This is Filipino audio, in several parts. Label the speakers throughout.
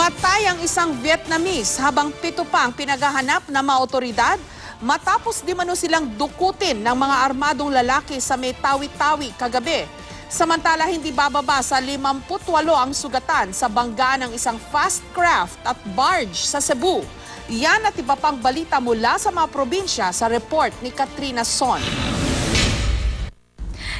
Speaker 1: Patay ang isang Vietnamese habang 7 pa ang pinaghahanap ng mga otoridad matapos di mano silang dukutin ng mga armadong lalaki sa may Tawi-Tawi kagabi. Samantala, hindi bababa sa 58 ang sugatan sa banggaan ng isang fast craft at barge sa Cebu. Yan at iba pang balita mula sa mga probinsya sa report ni Katrina Son.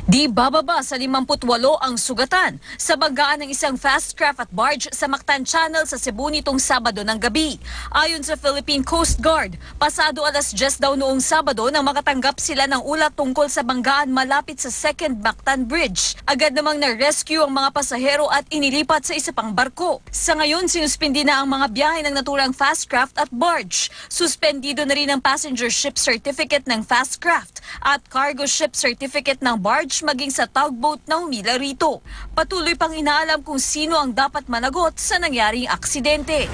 Speaker 2: Di bababa sa 58 ang sugatan sa banggaan ng isang fast craft at barge sa Mactan Channel sa Cebu nitong Sabado ng gabi. Ayon sa Philippine Coast Guard, pasado 10:00 daw noong Sabado nang makatanggap sila ng ulat tungkol sa banggaan malapit sa Second Mactan Bridge. Agad namang na-rescue ang mga pasahero at inilipat sa isa pang barko. Sa ngayon, sinuspindi na ang mga biyahe ng naturang fast craft at barge. Suspendido na rin ang passenger ship certificate ng fast craft at cargo ship certificate ng barge maging sa tugboat na humila rito. Patuloy pang inaalam kung sino ang dapat managot sa nangyaring aksidente.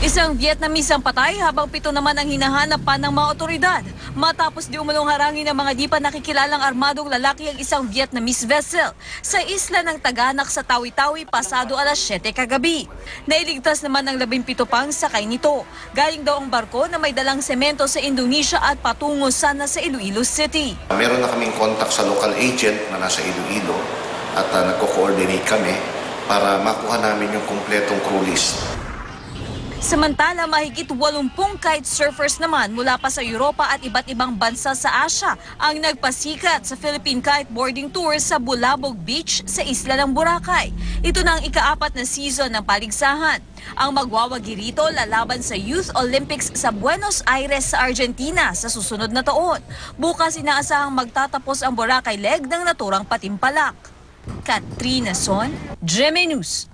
Speaker 2: Isang Vietnamese ang patay habang 7 naman ang hinahanap pa ng mga otoridad. Matapos di umanong harangin ng mga di pa nakikilalang armadong lalaki ang isang Vietnamese vessel sa isla ng Taganak sa Tawi-Tawi pasado 7:00 kagabi. Nailigtas naman ang 17 pang sakay nito. Galing daw ang barko na may dalang semento sa Indonesia at patungo sana sa Iloilo City.
Speaker 3: Meron na kaming contact sa local agent na nasa Iloilo at nagko-coordinate kami para makuha namin yung kumpletong crew list.
Speaker 2: Samantala, mahigit 80 kitesurfers naman mula pa sa Europa at iba't ibang bansa sa Asia ang nagpasikat sa Philippine Kiteboarding Tour sa Bulabog Beach sa isla ng Boracay. Ito na ang ika-4 na season ng paligsahan. Ang magwawagi rito lalaban sa Youth Olympics sa Buenos Aires sa Argentina sa susunod na taon. Bukas inaasahang magtatapos ang Boracay leg ng naturang patimpalak. Katrina Son, GMA News.